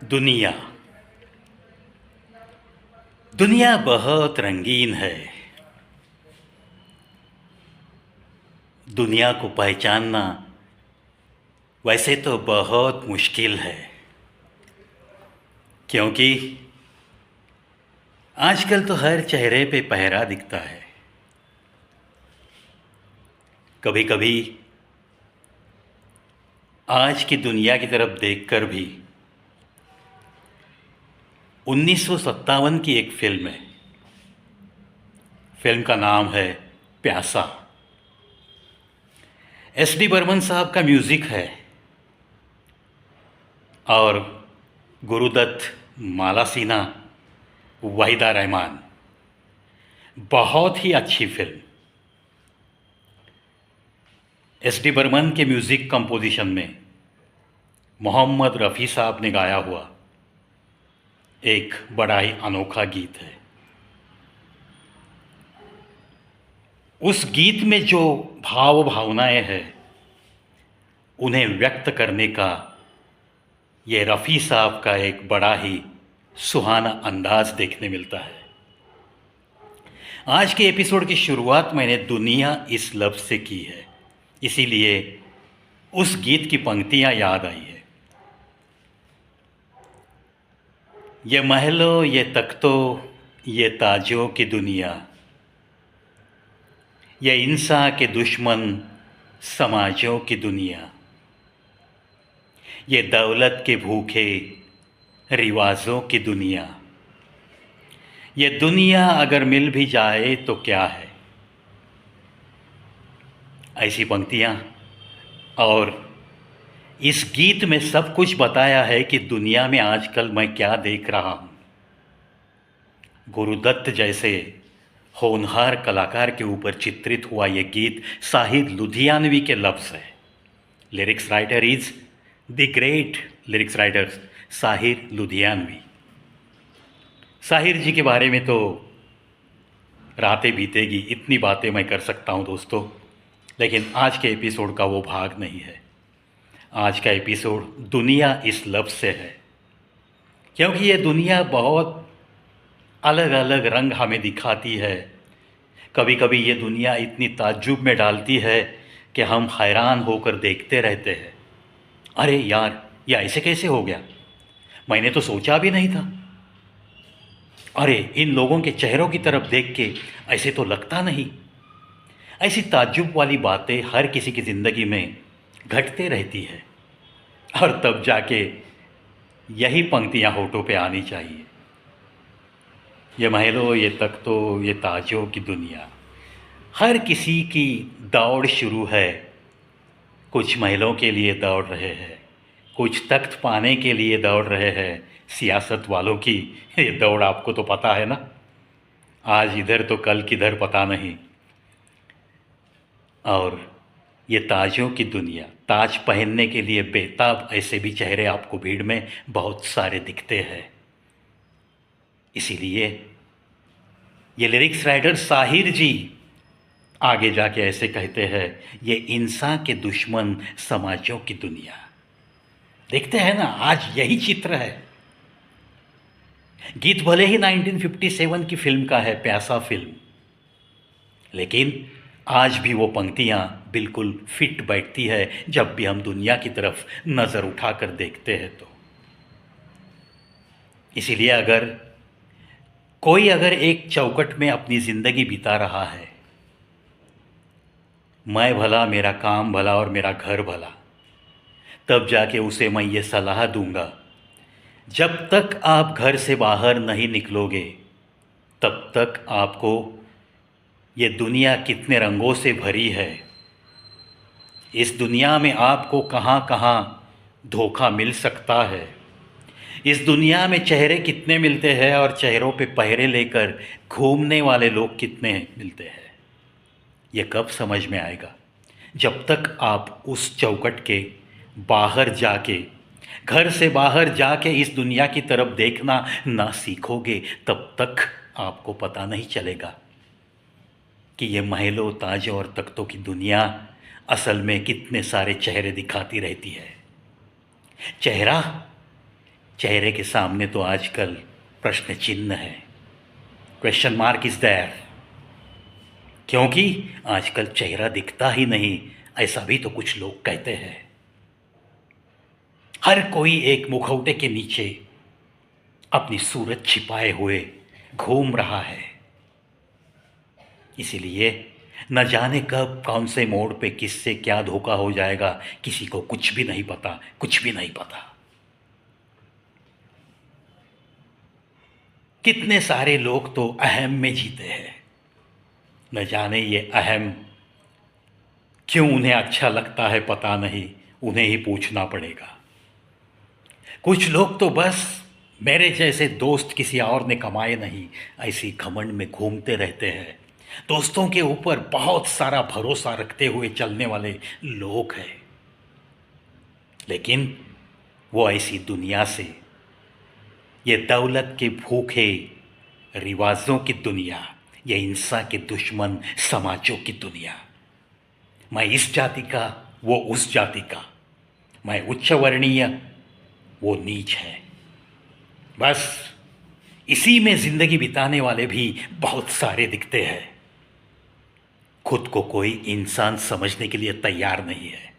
दुनिया दुनिया बहुत रंगीन है। दुनिया को पहचानना वैसे तो बहुत मुश्किल है, क्योंकि आजकल तो हर चेहरे पे पहरा दिखता है। कभी कभी आज की दुनिया की तरफ देखकर भी 1957 की एक फिल्म है। फिल्म का नाम है प्यासा। एस डी बर्मन साहब का म्यूज़िक है और गुरुदत्त, माला सिन्हा, वाहिदा रहमान। बहुत ही अच्छी फिल्म। एस डी बर्मन के म्यूज़िक कंपोजिशन में मोहम्मद रफ़ी साहब ने गाया हुआ एक बड़ा ही अनोखा गीत है। उस गीत में जो भाव भावनाएं हैं, उन्हें व्यक्त करने का ये रफ़ी साहब का एक बड़ा ही सुहाना अंदाज देखने मिलता है। आज के एपिसोड की शुरुआत मैंने दुनिया इस लफ्ज़ से की है, इसीलिए उस गीत की पंक्तियां याद आई है। ये महलों, ये तख्तों, ये ताजों की दुनिया, ये इंसान के दुश्मन समाजों की दुनिया, ये दौलत के भूखे रिवाजों की दुनिया, ये दुनिया अगर मिल भी जाए तो क्या है। ऐसी पंक्तियाँ। और इस गीत में सब कुछ बताया है कि दुनिया में आजकल मैं क्या देख रहा हूँ। गुरुदत्त जैसे होनहार कलाकार के ऊपर चित्रित हुआ ये गीत साहिर लुधियानवी के लफ्ज़ है। Lyrics writer is the great lyrics writer Sahir Ludhianvi. Sahir ji के बारे में तो रातें बीतेगी, इतनी बातें मैं कर सकता हूँ दोस्तों, लेकिन आज के एपिसोड का वो भाग नहीं है। आज का एपिसोड दुनिया इस लफ्ज़ से है, क्योंकि ये दुनिया बहुत अलग अलग रंग हमें दिखाती है। कभी कभी ये दुनिया इतनी ताज्जुब में डालती है कि हम हैरान होकर देखते रहते हैं। अरे यार, ये ऐसे कैसे हो गया, मैंने तो सोचा भी नहीं था। अरे इन लोगों के चेहरों की तरफ देख के ऐसे तो लगता नहीं। ऐसी ताज्जुब वाली बातें हर किसी की ज़िंदगी में घटते रहती है, और तब जाके यही पंक्तियाँ होठों पे आनी चाहिए। ये महलों, ये तख्तों, ये ताजों की दुनिया, हर किसी की दौड़ शुरू है। कुछ महलों के लिए दौड़ रहे हैं, कुछ तख्त पाने के लिए दौड़ रहे हैं। सियासत वालों की ये दौड़ आपको तो पता है ना, आज इधर तो कल किधर पता नहीं। और ये ताजों की दुनिया, ताज पहनने के लिए बेताब ऐसे भी चेहरे आपको भीड़ में बहुत सारे दिखते हैं। इसीलिए ये लिरिक्स राइटर साहिर जी आगे जाके ऐसे कहते हैं, ये इंसान के दुश्मन समाजों की दुनिया। देखते हैं ना, आज यही चित्र है। गीत भले ही 1957 की फिल्म का है, प्यासा फिल्म, लेकिन आज भी वो पंक्तियाँ बिल्कुल फिट बैठती है जब भी हम दुनिया की तरफ नज़र उठाकर देखते हैं तो। इसीलिए अगर एक चौखट में अपनी ज़िंदगी बिता रहा है, मैं भला, मेरा काम भला और मेरा घर भला, तब जाके उसे मैं ये सलाह दूंगा, जब तक आप घर से बाहर नहीं निकलोगे तब तक आपको ये दुनिया कितने रंगों से भरी है, इस दुनिया में आपको कहाँ कहाँ धोखा मिल सकता है, इस दुनिया में चेहरे कितने मिलते हैं और चेहरों पे पहरे लेकर घूमने वाले लोग कितने मिलते हैं। ये कब समझ में आएगा, जब तक आप उस चौखट के बाहर जाके, घर से बाहर जाके इस दुनिया की तरफ देखना ना सीखोगे, तब तक आपको पता नहीं चलेगा कि ये महलों, ताजों और तख्तों की दुनिया असल में कितने सारे चेहरे दिखाती रहती है। चेहरा चेहरे के सामने तो आजकल प्रश्न चिन्ह है, क्वेश्चन मार्क इज देयर, क्योंकि आजकल चेहरा दिखता ही नहीं, ऐसा भी तो कुछ लोग कहते हैं। हर कोई एक मुखौटे के नीचे अपनी सूरत छिपाए हुए घूम रहा है। इसीलिए न जाने कब कौन से मोड़ पे किससे क्या धोखा हो जाएगा, किसी को कुछ भी नहीं पता, कुछ भी नहीं पता। कितने सारे लोग तो अहम में जीते हैं, न जाने ये अहम क्यों उन्हें अच्छा लगता है, पता नहीं, उन्हें ही पूछना पड़ेगा। कुछ लोग तो बस मेरे जैसे दोस्त किसी और ने कमाए नहीं, ऐसी घमंड में घूमते रहते हैं। दोस्तों के ऊपर बहुत सारा भरोसा रखते हुए चलने वाले लोग हैं, लेकिन वो ऐसी दुनिया से, ये दौलत के भूखे रिवाजों की दुनिया, ये हिंसा के दुश्मन समाजों की दुनिया, मैं इस जाति का, वो उस जाति का, मैं उच्च वर्णीय, वो नीच है, बस इसी में जिंदगी बिताने वाले भी बहुत सारे दिखते हैं। खुद को कोई इंसान समझने के लिए तैयार नहीं है।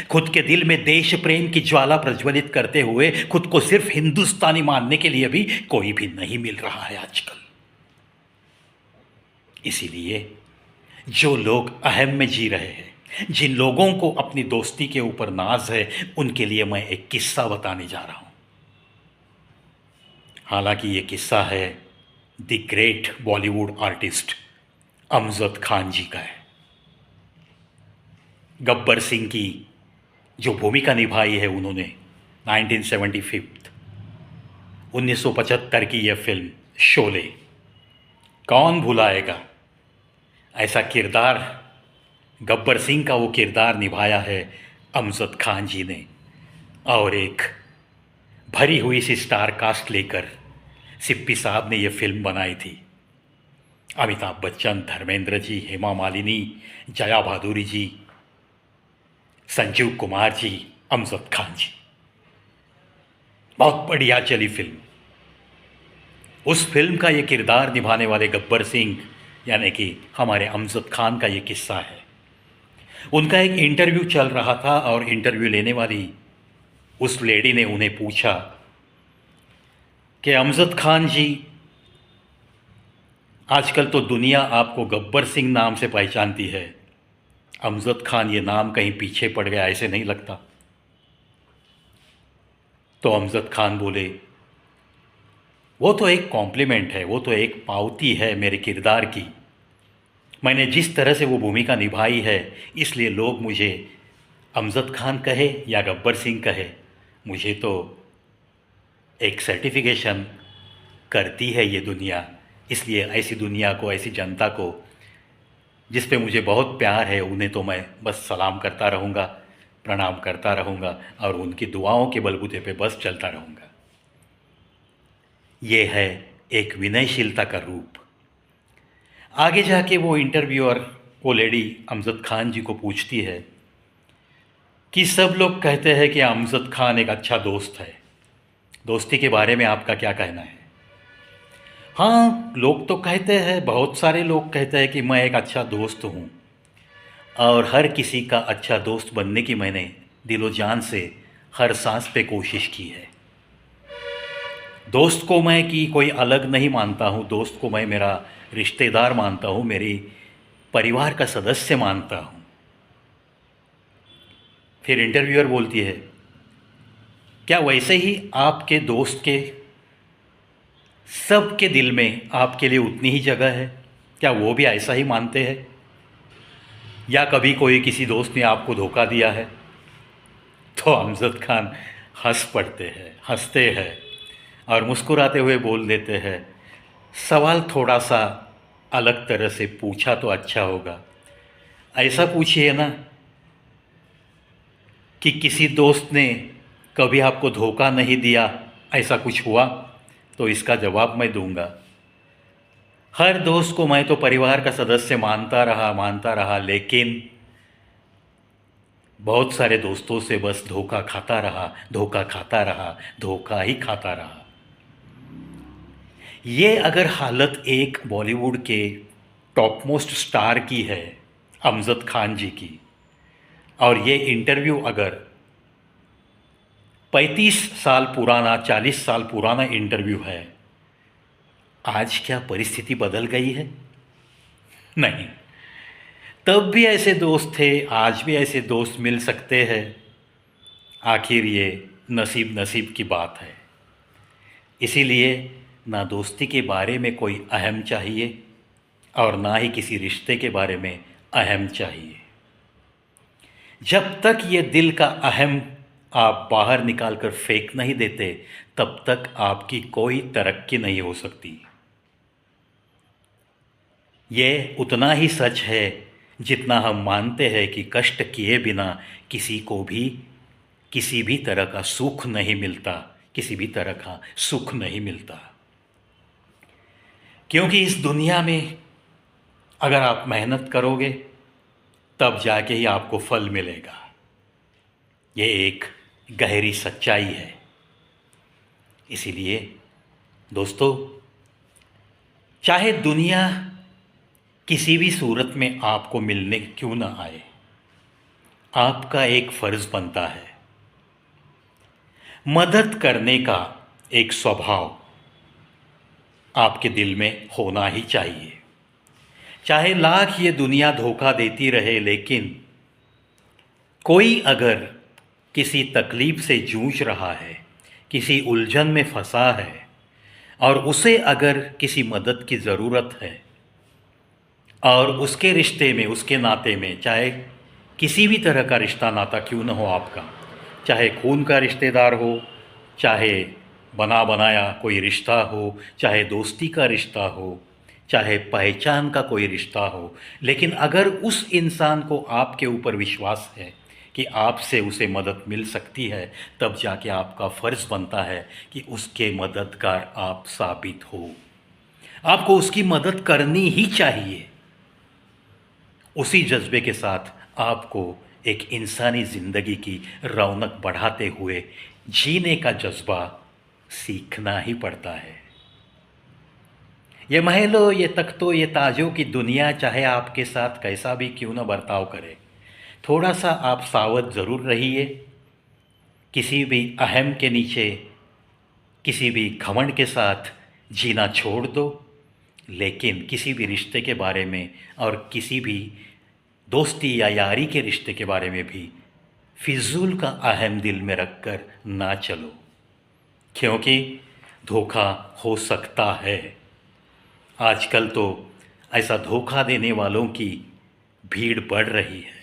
खुद के दिल में देश प्रेम की ज्वाला प्रज्वलित करते हुए खुद को सिर्फ हिंदुस्तानी मानने के लिए भी कोई भी नहीं मिल रहा है आजकल। इसीलिए जो लोग अहम में जी रहे हैं, जिन लोगों को अपनी दोस्ती के ऊपर नाज है, उनके लिए मैं एक किस्सा बताने जा रहा हूं। हालांकि ये किस्सा है the great Bollywood artist Amjad Khan ji का है। गब्बर सिंह की जो भूमिका निभाई है उन्होंने 1975 की यह फिल्म शोले, कौन भुलाएगा। ऐसा किरदार, गब्बर सिंह का वो किरदार निभाया है अमजद खान जी ने, और एक भरी हुई सी स्टार कास्ट लेकर सिप्पी साहब ने ये फिल्म बनाई थी। अमिताभ बच्चन, धर्मेंद्र जी, हेमा मालिनी, जया भादुरी जी, संजीव कुमार जी, अमजद खान जी, बहुत बढ़िया चली फिल्म। उस फिल्म का ये किरदार निभाने वाले गब्बर सिंह यानी कि हमारे अमजद खान का ये किस्सा है। उनका एक इंटरव्यू चल रहा था और इंटरव्यू लेने वाली उस लेडी ने उन्हें पूछा कि अमजद खान जी, आजकल तो दुनिया आपको गब्बर सिंह नाम से पहचानती है, अमजद खान ये नाम कहीं पीछे पड़ गया, ऐसे नहीं लगता? तो अमजद खान बोले, वो तो एक कॉम्प्लीमेंट है, वो तो एक पावती है मेरे किरदार की। मैंने जिस तरह से वो भूमिका निभाई है, इसलिए लोग मुझे अमजद खान कहे या गब्बर सिंह कहे, मुझे तो एक सर्टिफिकेशन करती है ये दुनिया। इसलिए ऐसी दुनिया को, ऐसी जनता को जिस पे मुझे बहुत प्यार है, उन्हें तो मैं बस सलाम करता रहूँगा, प्रणाम करता रहूँगा और उनकी दुआओं के बलबूते पे बस चलता रहूँगा। ये है एक विनयशीलता का रूप। आगे जाके वो इंटरव्यूअर, वो लेडी अमजद खान जी को पूछती है कि सब लोग कहते हैं कि अमजद खान एक अच्छा दोस्त है, दोस्ती के बारे में आपका क्या कहना है? हाँ, लोग तो कहते हैं, बहुत सारे लोग कहते हैं कि मैं एक अच्छा दोस्त हूँ, और हर किसी का अच्छा दोस्त बनने की मैंने दिलो जान से हर सांस पे कोशिश की है। दोस्त को मैं कि कोई अलग नहीं मानता हूँ, दोस्त को मैं मेरा रिश्तेदार मानता हूँ, मेरी परिवार का सदस्य मानता हूँ। फिर इंटरव्यूअर बोलती है, क्या वैसे ही आपके दोस्त के सबके दिल में आपके लिए उतनी ही जगह है? क्या वो भी ऐसा ही मानते हैं, या कभी कोई किसी दोस्त ने आपको धोखा दिया है? तो अमजद खान हंस पड़ते हैं, हंसते हैं और मुस्कुराते हुए बोल देते हैं, सवाल थोड़ा सा अलग तरह से पूछा तो अच्छा होगा। ऐसा पूछिए ना कि किसी दोस्त ने कभी आपको धोखा नहीं दिया, ऐसा कुछ हुआ? तो इसका जवाब मैं दूंगा। हर दोस्त को मैं तो परिवार का सदस्य मानता रहा, लेकिन बहुत सारे दोस्तों से बस धोखा खाता रहा, धोखा खाता रहा, धोखा ही खाता रहा। ये अगर हालत एक बॉलीवुड के टॉप मोस्ट स्टार की है, अमजद खान जी की, और ये इंटरव्यू अगर 35 साल पुराना, 40 साल पुराना इंटरव्यू है, आज क्या परिस्थिति बदल गई है? नहीं। तब भी ऐसे दोस्त थे, आज भी ऐसे दोस्त मिल सकते हैं। आखिर ये नसीब नसीब की बात है। इसीलिए ना दोस्ती के बारे में कोई अहम चाहिए और ना ही किसी रिश्ते के बारे में अहम चाहिए। जब तक ये दिल का अहम आप बाहर निकाल कर फेंक नहीं देते, तब तक आपकी कोई तरक्की नहीं हो सकती। ये उतना ही सच है जितना हम मानते हैं कि कष्ट किए बिना किसी को भी किसी भी तरह का सुख नहीं मिलता, किसी भी तरह का सुख नहीं मिलता। क्योंकि इस दुनिया में अगर आप मेहनत करोगे तब जाके ही आपको फल मिलेगा। ये एक गहरी सच्चाई है। इसीलिए दोस्तों, चाहे दुनिया किसी भी सूरत में आपको मिलने क्यों ना आए, आपका एक फ़र्ज़ बनता है। मदद करने का एक स्वभाव आपके दिल में होना ही चाहिए। चाहे लाख ये दुनिया धोखा देती रहे, लेकिन कोई अगर किसी तकलीफ़ से जूझ रहा है, किसी उलझन में फंसा है और उसे अगर किसी मदद की ज़रूरत है, और उसके रिश्ते में, उसके नाते में, चाहे किसी भी तरह का रिश्ता नाता क्यों न हो आपका, चाहे खून का रिश्तेदार हो, चाहे बना बनाया कोई रिश्ता हो, चाहे दोस्ती का रिश्ता हो, चाहे पहचान का कोई रिश्ता हो, लेकिन अगर उस इंसान को आपके ऊपर विश्वास है कि आपसे उसे मदद मिल सकती है, तब जाके आपका फ़र्ज़ बनता है कि उसके मददगार आप साबित हो। आपको उसकी मदद करनी ही चाहिए। उसी जज्बे के साथ आपको एक इंसानी ज़िंदगी की रौनक बढ़ाते हुए जीने का जज्बा सीखना ही पड़ता है। ये महलों, ये तख्तों, ये ताजों की दुनिया चाहे आपके साथ कैसा भी क्यों न बर्ताव करे, थोड़ा सा आप सावध ज़रूर रहिए। किसी भी अहम के नीचे, किसी भी घमंड के साथ जीना छोड़ दो, लेकिन किसी भी रिश्ते के बारे में और किसी भी दोस्ती या यारी के रिश्ते के बारे में भी फिजूल का अहम दिल में रखकर ना चलो, क्योंकि धोखा हो सकता है। आजकल तो ऐसा धोखा देने वालों की भीड़ बढ़ रही है।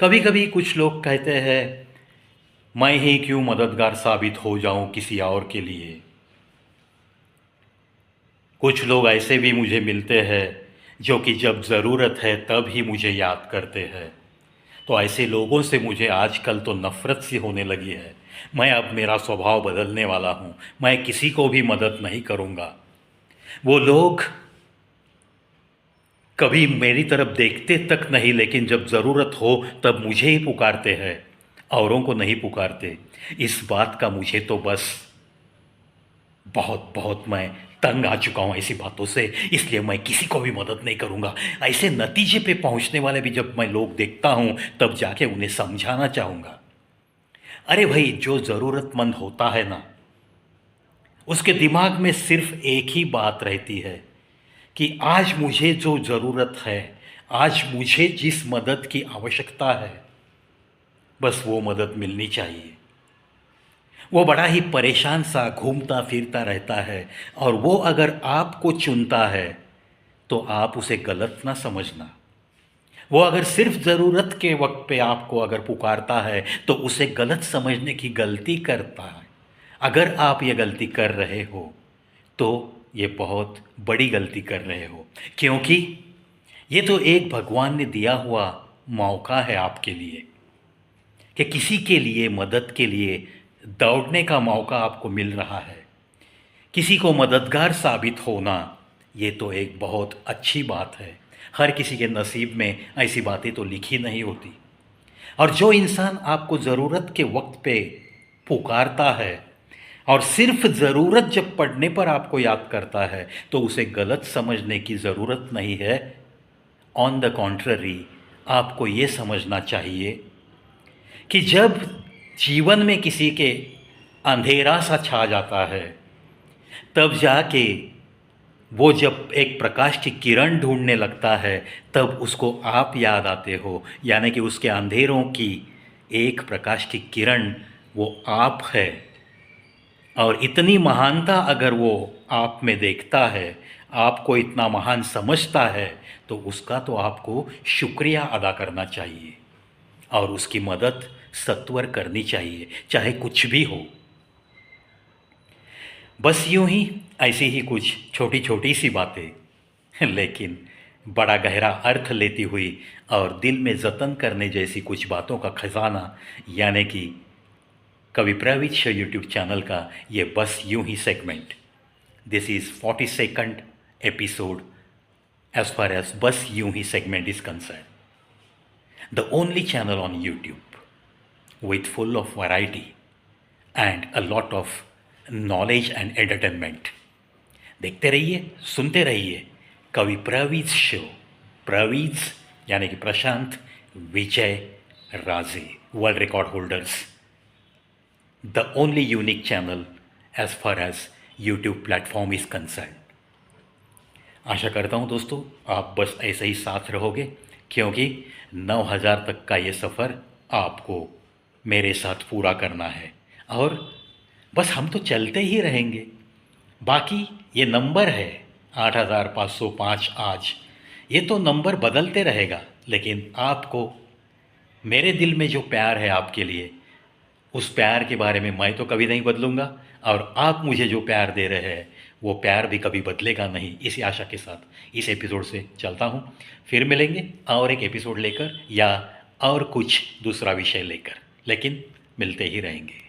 कभी कभी कुछ लोग कहते हैं, मैं ही क्यों मददगार साबित हो जाऊं किसी और के लिए। कुछ लोग ऐसे भी मुझे मिलते हैं जो कि जब ज़रूरत है तब ही मुझे याद करते हैं। तो ऐसे लोगों से मुझे आजकल तो नफ़रत सी होने लगी है। मैं अब मेरा स्वभाव बदलने वाला हूँ। मैं किसी को भी मदद नहीं करूँगा। वो लोग कभी मेरी तरफ देखते तक नहीं, लेकिन जब ज़रूरत हो तब मुझे ही पुकारते हैं, औरों को नहीं पुकारते। इस बात का मुझे तो बस बहुत बहुत मैं तंग आ चुका हूँ ऐसी बातों से। इसलिए मैं किसी को भी मदद नहीं करूँगा। ऐसे नतीजे पे पहुँचने वाले भी जब मैं लोग देखता हूँ, तब जाके उन्हें समझाना चाहूँगा, अरे भाई, जो ज़रूरतमंद होता है ना, उसके दिमाग में सिर्फ एक ही बात रहती है कि आज मुझे जो ज़रूरत है, आज मुझे जिस मदद की आवश्यकता है, बस वो मदद मिलनी चाहिए। वो बड़ा ही परेशान सा घूमता फिरता रहता है, और वो अगर आपको चुनता है तो आप उसे गलत ना समझना। वो अगर सिर्फ ज़रूरत के वक्त पे आपको अगर पुकारता है तो उसे गलत समझने की गलती करता है। अगर आप ये गलती कर रहे हो तो ये बहुत बड़ी गलती कर रहे हो, क्योंकि ये तो एक भगवान ने दिया हुआ मौका है आपके लिए कि किसी के लिए मदद के लिए दौड़ने का मौका आपको मिल रहा है। किसी को मददगार साबित होना, ये तो एक बहुत अच्छी बात है। हर किसी के नसीब में ऐसी बातें तो लिखी नहीं होती। और जो इंसान आपको ज़रूरत के वक्त पे पुकारता है और सिर्फ ज़रूरत जब पड़ने पर आपको याद करता है, तो उसे गलत समझने की ज़रूरत नहीं है। ऑन द कॉन्ट्ररी, आपको ये समझना चाहिए कि जब जीवन में किसी के अंधेरा सा छा जाता है, तब जाके वो जब एक प्रकाश की किरण ढूंढने लगता है, तब उसको आप याद आते हो। यानी कि उसके अंधेरों की एक प्रकाश की किरण वो आप है। और इतनी महानता अगर वो आप में देखता है, आपको इतना महान समझता है, तो उसका तो आपको शुक्रिया अदा करना चाहिए और उसकी मदद सत्वर करनी चाहिए, चाहे कुछ भी हो। बस यूं ही ऐसी ही कुछ छोटी छोटी सी बातें, लेकिन बड़ा गहरा अर्थ लेती हुई और दिल में जतन करने जैसी कुछ बातों का खजाना, यानी कि कवि प्रवीत शो यूट्यूब चैनल का ये बस यूं ही segment. This is 42nd episode as far as बस यूं ही segment is concerned. The only channel on YouTube with full of variety and a lot of knowledge and entertainment. देखते रहिए, सुनते रहिए कवि प्रवीत शो। प्रवीत यानी कि Prashant Vijay Raje, world record holders, the only unique channel as far as YouTube platform is concern. आशा करता हूँ दोस्तों आप बस ऐसे ही साथ रहोगे, क्योंकि 9000 तक का ये सफ़र आपको मेरे साथ पूरा करना है। और बस हम तो चलते ही रहेंगे। बाकी ये नंबर है 8505 आज, ये तो नंबर बदलते रहेगा, लेकिन आपको मेरे दिल में जो प्यार है आपके लिए, उस प्यार के बारे में मैं तो कभी नहीं बदलूँगा, और आप मुझे जो प्यार दे रहे हैं वो प्यार भी कभी बदलेगा नहीं। इसी आशा के साथ इस एपिसोड से चलता हूँ। फिर मिलेंगे और एक एपिसोड लेकर या और कुछ दूसरा विषय लेकर, लेकिन मिलते ही रहेंगे।